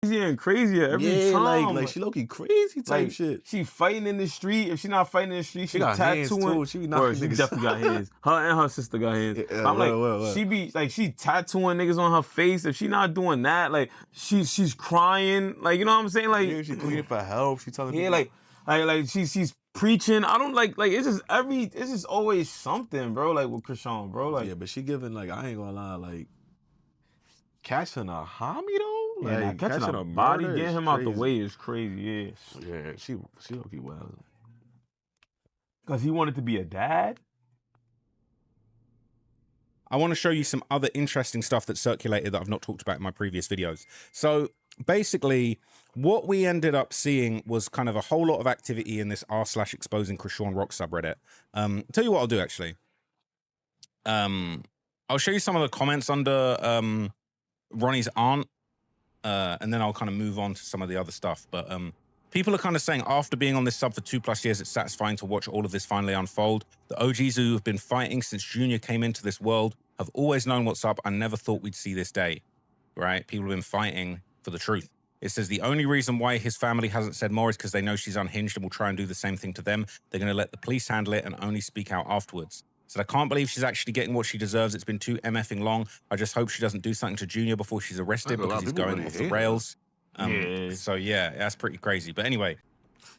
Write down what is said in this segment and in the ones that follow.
crazier and crazier every time. Like she low-key crazy type shit. She fighting in the street. If she not fighting in the street, she got hands tattooing. too. She be knocking She niggas. definitely got hands. Her and her sister got hands. Yeah, I'm like, what? she be like, she tattooing niggas on her face. If she not doing that, like, she's crying. Like, you know what I'm saying? Like, yeah, she pleading for help. She telling yeah, people. like she's preaching. I don't like it's just always something, bro. Like with Chrisean, bro. Like, yeah, but she giving like, I ain't gonna lie, like catching a homie though. yeah, Like catching a body, getting him out the way is crazy. Yeah, Yeah, she low-key wild. because he wanted to be a dad. I want to show you some other interesting stuff that circulated that I've not talked about in my previous videos. So basically, what we ended up seeing was kind of a whole lot of activity in this r/exposing Chrisean Rock subreddit. Tell you what I'll do, actually. I'll show you some of the comments under Ronnie's aunt, and then I'll kind of move on to some of the other stuff. But people are kind of saying, after being on this sub for 2+ years, it's satisfying to watch all of this finally unfold. The OGs who have been fighting since Junior came into this world have always known what's up. I never thought we'd see this day, right? People have been fighting for the truth. It says the only reason why his family hasn't said more is because they know she's unhinged and will try and do the same thing to them. They're going to let the police handle it and only speak out afterwards. So I can't believe she's actually getting what she deserves. It's been too MFing long. I just hope she doesn't do something to Junior before she's arrested because he's going off the rails. So yeah, that's pretty crazy. But anyway.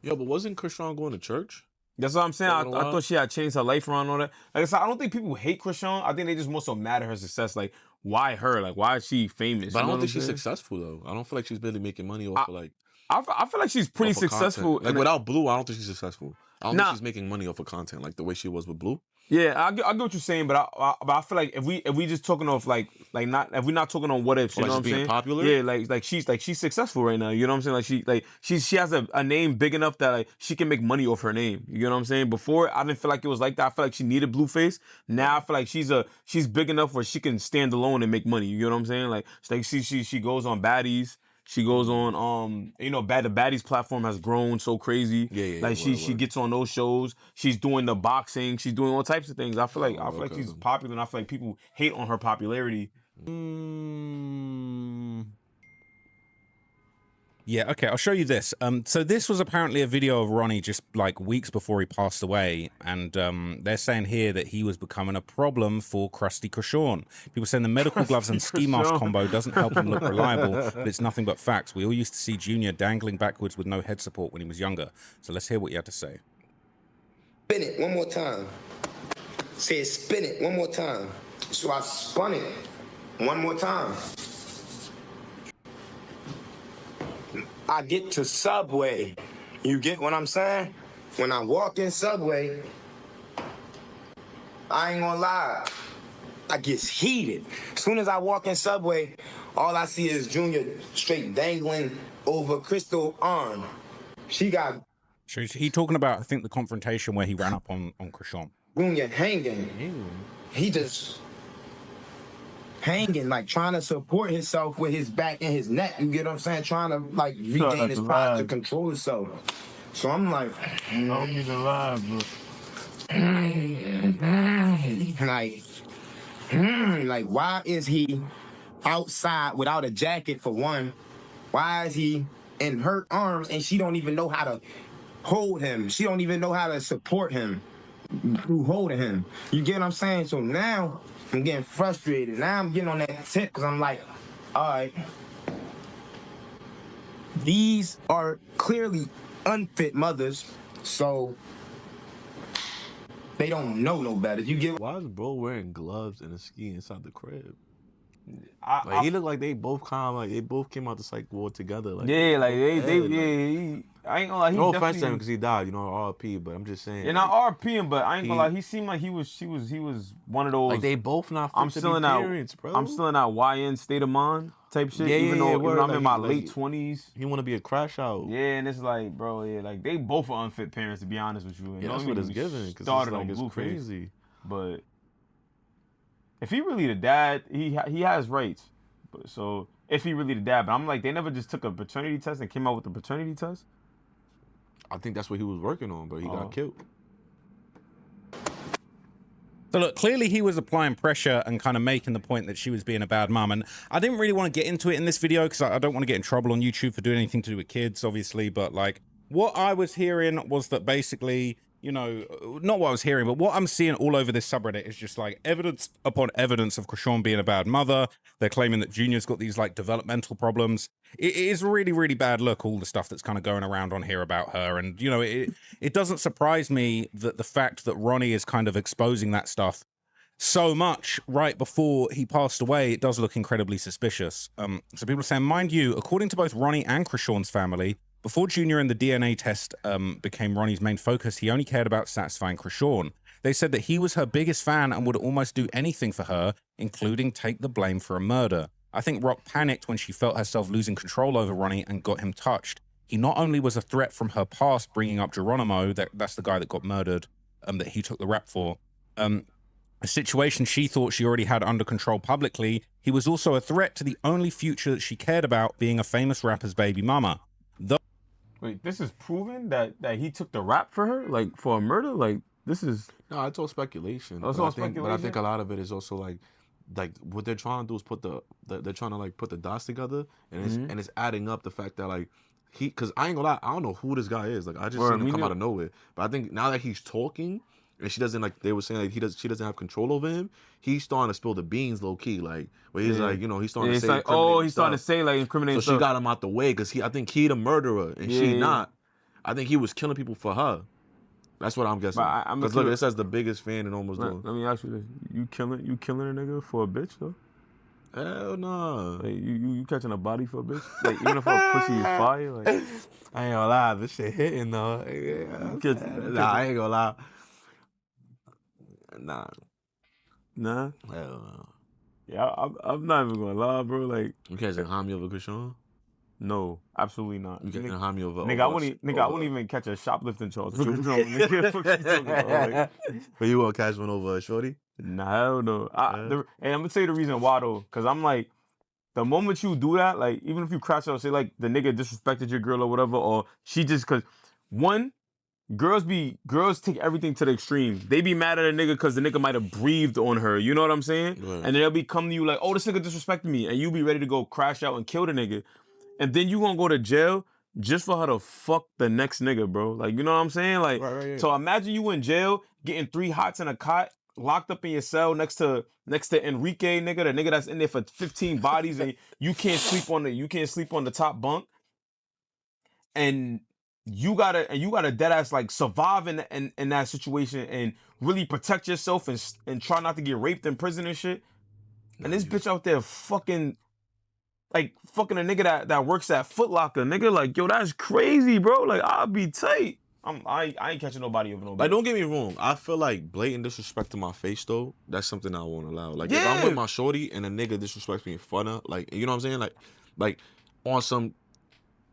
Yo, but wasn't Chrisean going to church? That's what I'm saying. I thought she had changed her life around all that. Like I said, I don't think people hate Chrisean. I think they just more so mad at her success. Like, why her? Like, why is she famous? But I don't think she's successful though. I don't feel like she's really making money off of like. I feel like she's pretty successful. Like without Blue, I don't think she's successful. I don't think she's making money off of content like the way she was with Blue. Yeah, I get what you're saying, but I feel like if we just talking off like not if we're not talking on what ifs, you know what I'm saying? Popular? Yeah, like she's successful right now. You know what I'm saying? Like she has a name big enough that like she can make money off her name. You know what I'm saying? Before I didn't feel like it was like that. I feel like she needed Blueface. Now I feel like she's big enough where she can stand alone and make money. You know what I'm saying? Like she goes on Baddies. She goes on, the Baddies platform has grown so crazy. Yeah, like she gets on those shows. She's doing the boxing. She's doing all types of things. I feel like she's popular, and I feel like people hate on her popularity. Yeah, okay, I'll show you this. So this was apparently a video of Ronnie just like weeks before he passed away, and they're saying here that he was becoming a problem for Krusty Chrisean. People saying the medical gloves and ski mask combo doesn't help him look reliable, but it's nothing but facts. We all used to see Junior dangling backwards with no head support when he was younger. So let's hear what you had to say. Spin it one more time. Say spin it one more time. So I spun it one more time. I get to Subway. You get what I'm saying? When I walk in Subway, I ain't gonna lie, I get heated. As soon as I walk in Subway, all I see is Junior straight dangling over Crystal's arm. She got... So he talking about, I think, the confrontation where he ran up on Chrisean. Junior hanging. He just... hanging, like trying to support himself with his back and his neck. You get what I'm saying? Trying to like regain his pride to control himself. So I'm like, no, he's alive, bro. Like, why is he outside without a jacket for one? Why is he in her arms and she don't even know how to hold him? She don't even know how to support him through holding him. You get what I'm saying? So now I'm getting frustrated. Now I'm getting on that tip because I'm like, all right, these are clearly unfit mothers, so they don't know no better. You get? Why is bro wearing gloves and a ski inside the crib? He looked like they both came out the psych ward together. Like, yeah, like I ain't gonna lie. No offense to him because he died, RP. But I'm just saying. Yeah, not RPing, but I ain't gonna lie. He seemed like he was one of those. Like they both not fit to be parents, bro. I'm still in that YN state of mind type shit. Even though I'm in my late 20s. He want to be a crash out. Yeah, and it's like, bro, like they both are unfit parents, to be honest with you. Yeah, that's what it's given. Because it's crazy. But if he really the dad, he has rights. But so if he really the dad, but I'm like, they never just took a paternity test and came out with the paternity test. I think that's what he was working on, but he got killed. So look, clearly he was applying pressure and kind of making the point that she was being a bad mum. And I didn't really want to get into it in this video because I don't want to get in trouble on YouTube for doing anything to do with kids, obviously. But like, what I was hearing was that basically, you know, not what I was hearing, but what I'm seeing all over this subreddit is just like evidence upon evidence of Chrisean being a bad mother. They're claiming that Junior's got these like developmental problems. It is really, really bad look, all the stuff that's kind of going around on here about her. And, you know, it doesn't surprise me that the fact that Ronnie is kind of exposing that stuff so much right before he passed away, it does look incredibly suspicious. So people are saying, mind you, according to both Ronnie and Chrisean's family, before Junior and the DNA test became Ronnie's main focus, he only cared about satisfying Chrisean. They said that he was her biggest fan and would almost do anything for her, including take the blame for a murder. I think Rock panicked when she felt herself losing control over Ronnie and got him touched. He not only was a threat from her past, bringing up Geronimo, that's the guy that got murdered, that he took the rap for, a situation she thought she already had under control publicly, he was also a threat to the only future that she cared about, being a famous rapper's baby mama. Wait, this is proven that he took the rap for her, like for a murder? Like this is No, it's all speculation. Oh, it's but all I think, But I speculation? think a lot of it is also like what they're trying to do is put they're trying to like put the dots together, and it's adding up the fact that like because I ain't gonna lie, I don't know who this guy is. Like I just seen him come out of nowhere. But I think now that he's talking, and she doesn't, like they were saying, like she doesn't have control over him. He's starting to spill the beans low key, like where he's like, you know, he's starting to say, like, he's starting to say like incriminating So she got him out the way because I think he the murderer and she not. I think he was killing people for her. That's what I'm guessing. Because look, it says the biggest fan in almost. Let me ask you this: you killing a nigga for a bitch though? Hell no. Like you catching a body for a bitch? Like even if her pussy is fire, like I ain't gonna lie, this shit hitting though. Nah, I ain't gonna lie. Nah. Hell no. Yeah, I'm not even gonna lie, bro. Like You catching Hami over Chrisean? no, absolutely not. You catching Hami over? Nigga, I wouldn't even catch a shoplifting charge. Nigga, fuck you talking about, like, But you won't catch one over a shorty? nah, hell no. And I'm gonna tell you the reason why though, because I'm like, the moment you do that, like even if you crash out, say like the nigga disrespected your girl or whatever, or she just because girls take everything to the extreme. They be mad at a nigga because the nigga might have breathed on her. You know what I'm saying? Right. And then they'll be coming to you like, oh, this nigga disrespected me, and you be ready to go crash out and kill the nigga, and then you gonna go to jail just for her to fuck the next nigga, bro. Like, you know what I'm saying? Like, Right. So imagine you in jail getting 3 hots in a cot, locked up in your cell next to Enrique, nigga, the nigga that's in there for 15 bodies, and you can't sleep on the top bunk, and you gotta dead ass like survive in that situation and really protect yourself and try not to get raped in prison and shit. And this bitch out there fucking a nigga that works at Foot Locker, nigga. Like, yo, that's crazy, bro. Like, I'll be tight. I ain't catching nobody over nobody. Like, don't get me wrong. I feel like blatant disrespect to my face, though, that's something I won't allow. Like, if I'm with my shorty and a nigga disrespects me in front of, like, you know what I'm saying? Like on some,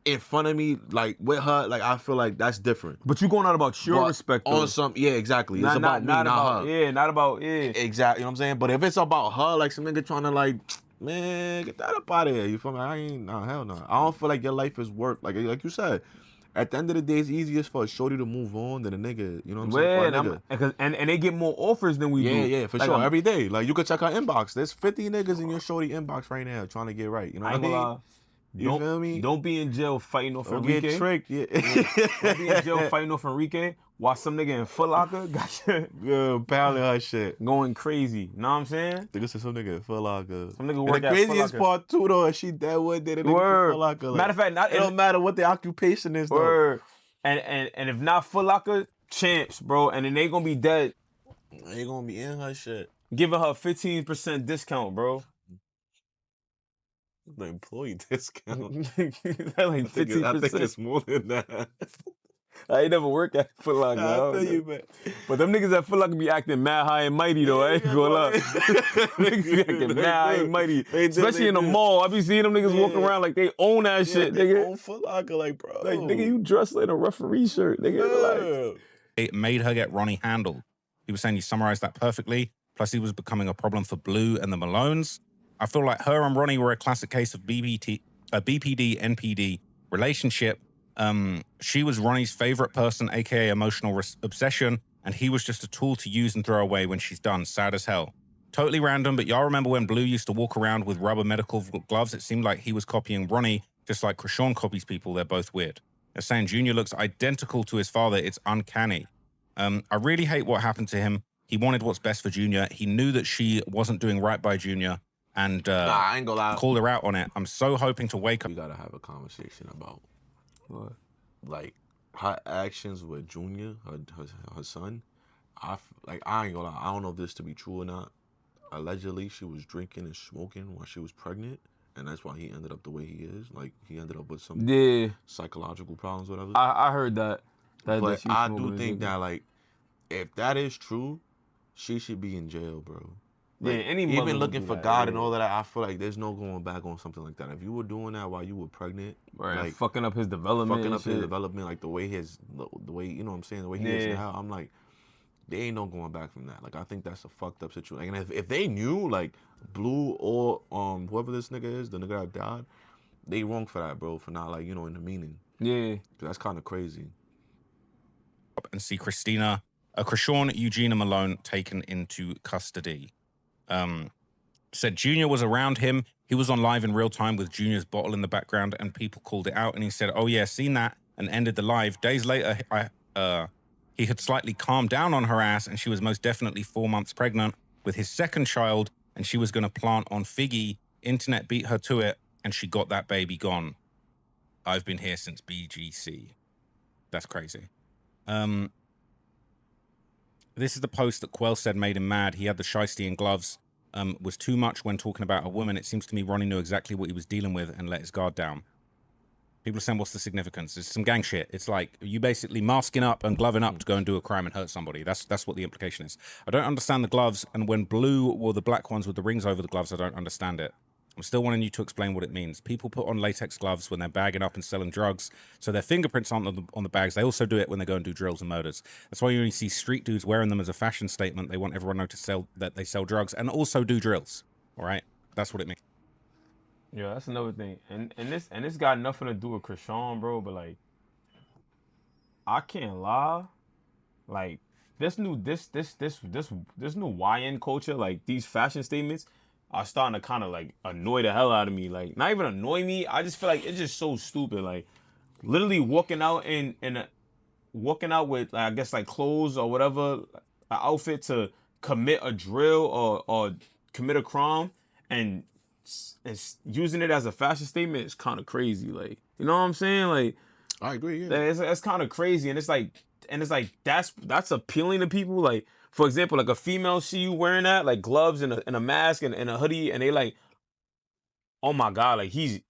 in front of me, like, with her, like, I feel like that's different. But you going out about your respect, though. On some, yeah, exactly. It's about me, not her. Yeah, not about, Exactly, you know what I'm saying? But if it's about her, like, some nigga trying to, like, man, get that up out of here. You feel me? Hell no. I don't feel like your life is work. Like you said, at the end of the day, it's easiest for a shorty to move on than a nigga. You know what I'm saying? And they get more offers than we do. Yeah, for sure. Every day. Like, you could check our inbox. There's 50 niggas in your shorty inbox right now trying to get right. You know what I mean? You feel me? Don't be in jail fighting off Enrique. Don't get tricked. Yeah. Don't be in jail fighting off Enrique while some nigga in Foot Locker got you pounding her shit. Going crazy. Know what I'm saying? Nigga said some nigga in Foot Locker. Some nigga work at Foot Locker. The craziest part too though, she dead one day. Word. Foot Locker. Like, matter of fact, it don't matter what the occupation is though. Word. And if not Foot Locker, champs, bro. And then they gonna be dead. They gonna be in her shit. Giving her 15% discount, bro. The employee discount. Like 15%. I think it's more than that. I ain't never worked at Foot Locker. I feel you, man. But them niggas at Foot Locker be acting mad high and mighty though. I ain't gonna lie. Niggas be acting mad high and mighty. Especially in the mall. I be seeing them niggas walking around like they own that shit, they nigga. own Foot Locker, like, bro. Like, nigga, you dressed like a referee shirt, nigga. Like, it made her get Ronnie handled. He was saying you summarized that perfectly. Plus, he was becoming a problem for Blue and the Malones. I feel like her and Ronnie were a classic case of BPD, NPD relationship. She was Ronnie's favorite person, aka emotional obsession, and he was just a tool to use and throw away when she's done. Sad as hell. Totally random, but y'all remember when Blue used to walk around with rubber medical gloves? It seemed like he was copying Ronnie, just like Chrisean copies people. They're both weird. They're saying Junior looks identical to his father. It's uncanny. I really hate what happened to him. He wanted what's best for Junior. He knew that she wasn't doing right by Junior, and I ain't gonna lie. Called her out on it. I'm so hoping to wake up. We gotta have a conversation about What? like her actions with Junior, her son. I ain't gonna lie. I don't know if this to be true or not. Allegedly, she was drinking and smoking while she was pregnant, and that's why he ended up the way he is. Like, he ended up with some psychological problems, whatever. I heard that. But I do think that, like, if that is true, she should be in jail, bro. Like, yeah, any even looking for God and all that, I feel like there's no going back on something like that. If you were doing that while you were pregnant, right, like fucking up his development, like the way you know what I'm saying, the way he is now, I'm like, there ain't no going back from that. Like, I think that's a fucked up situation. And if they knew, like, Blue or whoever this nigga is, the nigga that died, they wrong for that, bro, for not, like, you know, in the meaning. Yeah, that's kind of crazy. And see Chrisean Eugenia Malone taken into custody. Said Junior was around him. He was on live in real time with Junior's bottle in the background, and people called it out. And he said, "Oh yeah, seen that," and ended the live. Days later, he had slightly calmed down on her ass, and she was most definitely 4 months pregnant with his second child, and she was going to plant on Figgy. Internet beat her to it, and she got that baby gone. I've been here since BGC. That's crazy. This is the post that Quell said made him mad. He had the shiesty in gloves. Was too much when talking about a woman. It seems to me Ronnie knew exactly what he was dealing with and let his guard down. People are saying, what's the significance? It's some gang shit. It's like you basically masking up and gloving up to go and do a crime and hurt somebody. That's what the implication is. I don't understand the gloves, and when Blue wore the black ones with the rings over the gloves, I don't understand it. I'm still wanting you to explain what it means. People put on latex gloves when they're bagging up and selling drugs, so their fingerprints aren't on the bags. They also do it when they go and do drills and murders. That's why you only see street dudes wearing them as a fashion statement. They want everyone to know that they sell drugs and also do drills. All right, that's what it means. Yeah, that's another thing, and this got nothing to do with Chrisean, bro. But like, I can't lie, like this new YN culture, like these fashion statements are starting to kind of like annoy the hell out of me. Like, not even annoy me. I just feel like it's just so stupid. Like, literally walking out walking out with, like, I guess, like clothes or whatever, an outfit to commit a drill or commit a crime, and using it as a fashion statement is kind of crazy. Like, you know what I'm saying? Like, I agree. Yeah, it's kind of crazy, and it's like that's appealing to people. Like, for example, like a female see you wearing that, like gloves and a mask and a hoodie, and they like, oh my god, like he's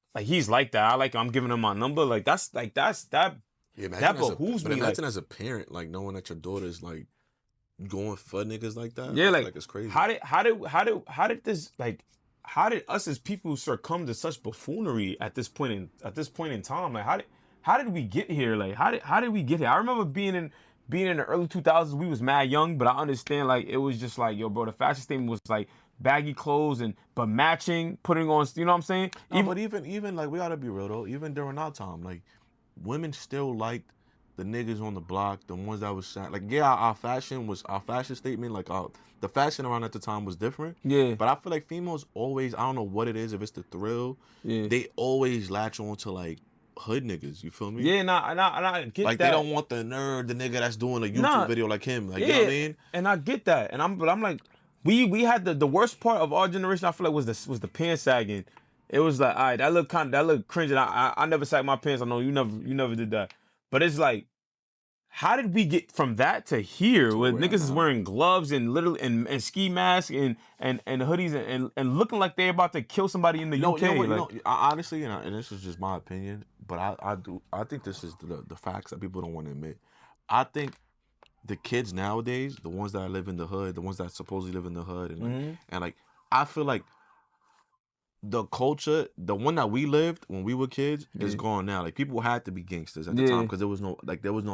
like that. I like him. I'm giving him my number. Like that. Yeah, that behooves me. Imagine as a parent, like knowing that your daughter's like going for niggas like that. Yeah, like it's crazy. How did us as people succumb to such buffoonery at this point in time? Like, how did we get here? Like, how did we get here? I remember being in the early 2000s. We was mad young, but I understand, like, it was just like, yo, bro, the fashion statement was like baggy clothes but matching, putting on, you know what I'm saying? No, but even like, we gotta be real though. Even during our time, like, women still liked the niggas on the block, the ones that was like, yeah, our fashion statement, like the fashion around at the time was different. Yeah. But I feel like females always, I don't know what it is, if it's the thrill, they always latch on to like hood niggas. You feel me? Yeah, and I get like, that. They don't want the nigga that's doing a YouTube video like him. Like, you know what I mean? And I get that. And I'm like, we had the worst part of our generation, I feel like, was the pants sagging. It was like, all right, that look cringe. And I never sagged my pants. I know you never did that. But it's like, how did we get from that to here, where niggas is wearing gloves and literally and ski masks and hoodies and looking like they're about to kill somebody in the UK? Honestly, and this is just my opinion, but I think this is the facts that people don't want to admit. I think the kids nowadays, the ones that live in the hood, the ones that supposedly live in the hood, and like, I feel like the culture, the one that we lived when we were kids, is gone now. Like, people had to be gangsters at the time, because there was no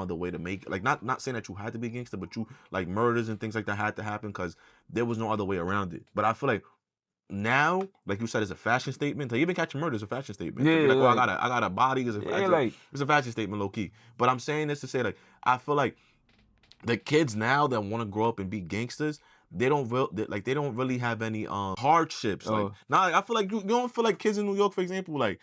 other way to make it. Like, not saying that you had to be a gangster, but you, like, murders and things like that had to happen because there was no other way around it. But I feel like now, like you said, it's a fashion statement. Like, even catching murder is a fashion statement. Yeah, like, like, oh, I got a body, it's a fashion statement, low key. But I'm saying this to say, like, I feel like the kids now that want to grow up and be gangsters, they don't really have any hardships. Like, I feel like you don't feel like kids in New York, for example, like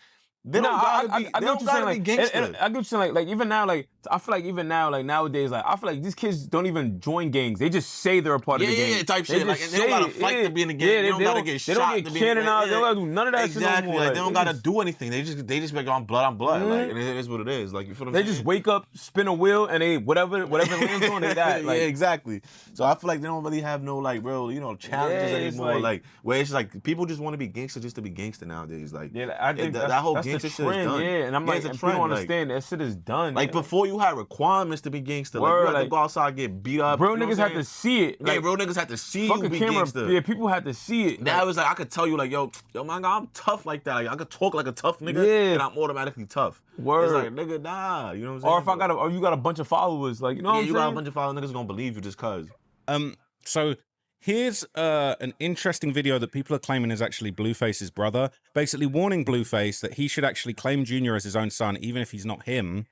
they don't gotta be I they get what don't you're saying, gotta be like, gangster. and I get what you're saying, like even now, like I feel like even now, like nowadays, like I feel like these kids don't even join gangs. They just say they're a part of the gang. Yeah, type shit. Like, they don't gotta fight to be in the gang. Yeah, they don't gotta get shot. They don't get canonized. They don't gotta do none of that shit no more. Like, they don't gotta do anything. They just be like, I'm blood. Like, and it is what it is. Like, you feel what I'm saying? They just wake up, spin a wheel, and they whatever lands on, they that. Like, yeah, exactly. So I feel like they don't really have no like real, challenges anymore. Like where it's like people just want to be gangster just to be gangster nowadays. Like, I think that whole gangster shit is done. Yeah, and I'm like, it's a people trend. don't understand that shit is done. Like, before you had requirements to be gangster. Like, you had to go outside and get beat up. Real niggas had to see it. Like, real niggas had to see you be gangster. Yeah, people had to see it. Now it was like I could tell you like, yo, my God, I'm tough like that. Like, I could talk like a tough nigga, and I'm automatically tough. Word. It's like, nigga, nah. You know what I'm saying? Or you got a bunch of followers, like, you know what I'm saying? You got a bunch of followers, niggas gonna believe you just cause. So here's an interesting video that people are claiming is actually Blueface's brother, basically warning Blueface that he should actually claim Junior as his own son, even if he's not him,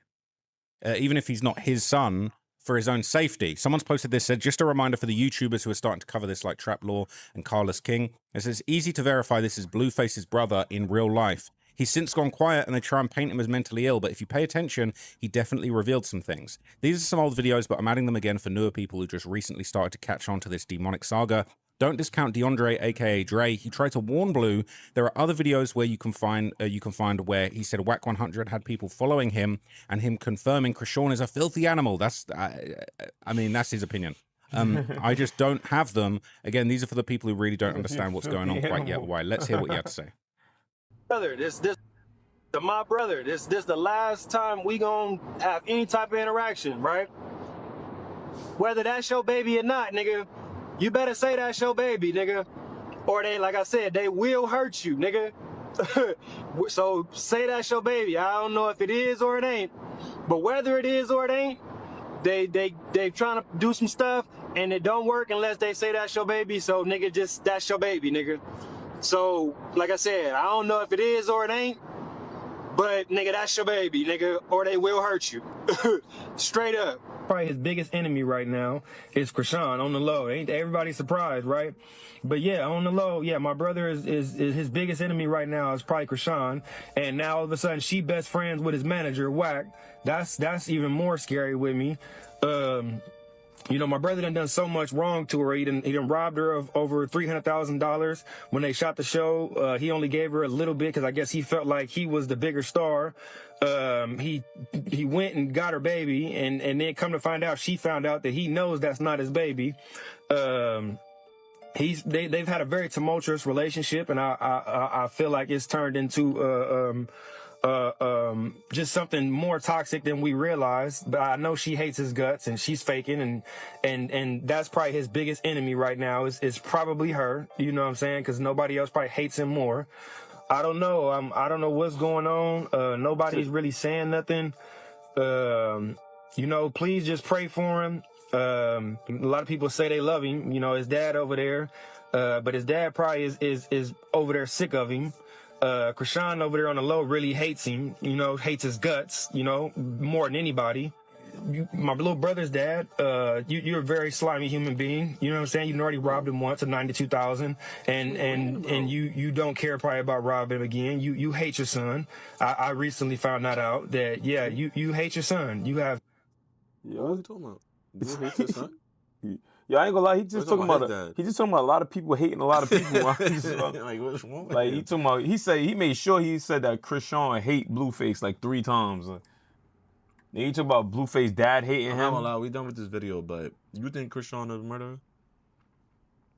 even if he's not his son, for his own safety. Someone's posted this, said, just a reminder for the YouTubers who are starting to cover this, like Trap Law and Carlos King. It says, easy to verify this is Blueface's brother in real life. He's since gone quiet and they try and paint him as mentally ill, but if you pay attention, he definitely revealed some things. These are some old videos, but I'm adding them again for newer people who just recently started to catch on to this demonic saga. Don't discount DeAndre, aka Dre. He tried to warn Blue. There are other videos where you can find where he said Whack 100 had people following him and him confirming Chrisean is a filthy animal. That's, I mean, that's his opinion. I just don't have them. Again, these are for the people who really don't understand what's going on quite yet. Why? Let's hear what you have to say. Brother, this my brother. This the last time we gonna have any type of interaction, right? Whether that's your baby or not, nigga, you better say that's your baby, nigga. Or they, like I said, they will hurt you, nigga. So say that's your baby. I don't know if it is or it ain't, but whether it is or it ain't, they trying to do some stuff and it don't work unless they say that's your baby. So nigga, just that's your baby, nigga. So like I said, I don't know if it is or it ain't, but nigga, that's your baby, nigga, or they will hurt you. Straight up. Probably his biggest enemy right now is Chrisean on the low. Ain't everybody surprised, right? But yeah, on the low, yeah, my brother is his biggest enemy right now is probably Chrisean. And now all of a sudden she best friends with his manager, Whack. That's even more scary with me. You know, my brother done so much wrong to her. He done robbed her of over $300,000 when they shot the show. He only gave her a little bit because I guess he felt like he was the bigger star. He went and got her baby, and then come to find out, she found out that he knows that's not his baby. They've had a very tumultuous relationship, and I feel like it's turned into just something more toxic than we realized. But I know she hates his guts and she's faking, and that's probably his biggest enemy right now is probably her. You know what I'm saying? Because nobody else probably hates him more. I don't know. I don't know what's going on. Nobody's really saying nothing. You know, please just pray for him. A lot of people say they love him. You know, his dad over there, but his dad probably is over there sick of him. Chrisean over there on the low really hates him, you know, hates his guts, you know, more than anybody. My little brother's dad, you're a very slimy human being. You know what I'm saying? You already robbed him once of $92,000, and you don't care probably about robbing him again. You hate your son. I recently found that out that yeah, you hate your son. You have. Yeah, what are you talking about? You hate your son? Yo, I ain't gonna lie. He just talking about a lot of people hating a lot of people. Like, what's wrong with like he talking about. He made sure he said that Chrisean hate Blueface like 3 times. Then he talk about Blueface dad hating him. I'm not gonna lie, we done with this video, but you think Chrisean is a murderer?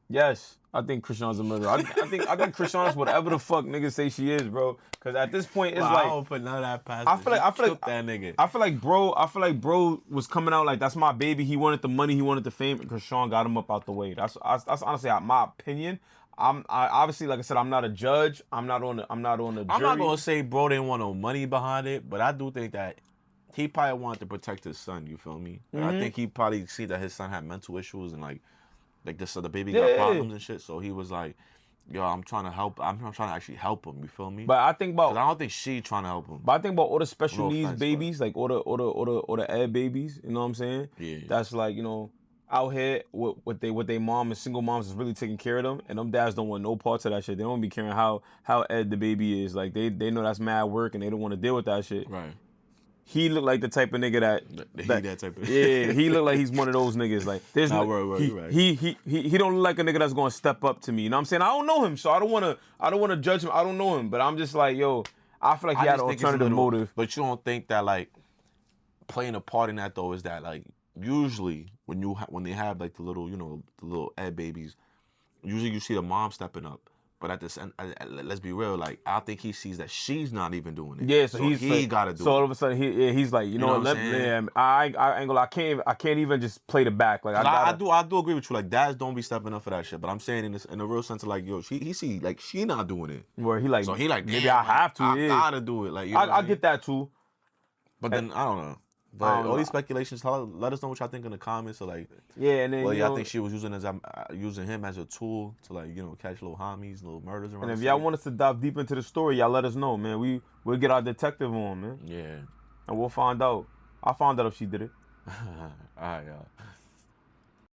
Yes, I think Chrisean's a murderer. I think Chrisean's whatever the fuck niggas say she is, bro. Because at this point, it's like I don't put none of that past. I feel like that nigga. I feel like bro was coming out like that's my baby. He wanted the money, he wanted the fame, and Chrisean got him up out the way. That's honestly my opinion. I obviously, like I said, I'm not a judge. I'm not on the jury. I'm not gonna say bro didn't want no money behind it, but I do think that he probably wanted to protect his son. You feel me? Mm-hmm. I think he probably see that his son had mental issues and like the baby got problems and shit. So he was like, yo, I'm trying to help. I'm trying to actually help him. You feel me? But I think about. I don't think she trying to help him. But I think about all the special No needs offense, babies, like all the ed babies. You know what I'm saying? Yeah. That's like, you know, out here with they mom and single moms is really taking care of them, and them dads don't want no parts of that shit. They don't be caring how ed the baby is. Like they know that's mad work, and they don't want to deal with that shit. Right. He looked like the type of nigga that type of yeah. He looked like he's one of those niggas. Like there's right. He don't look like a nigga that's gonna step up to me. You know what I'm saying? I don't know him, so I don't wanna judge him. I don't know him, but I'm just like, yo, I feel like he had an alternative motive. But you don't think that like playing a part in that though is that like usually when they have like the little ed babies, usually you see the mom stepping up. But at this end, let's be real. Like I think he sees that she's not even doing it. Yeah, so he gotta do it. So all of a sudden he's like, you know what? I ain't gonna. I can't even just play the back. Like I do agree with you. Like dads don't be stepping up for that shit. But I'm saying in the real sense of like, yo, he see like she not doing it. Where he like, so he like, maybe I have to. I gotta do it. Like I get that too. But then I don't know. But all these speculations, let us know what y'all think in the comments. So like, yeah, and then y'all think she was using him as a tool to like catch little homies, little murders around. And if y'all want us to dive deep into the story, y'all let us know, man. We'll get our detective on, man. Yeah. And we'll find out. I'll find out if she did it. All right, y'all.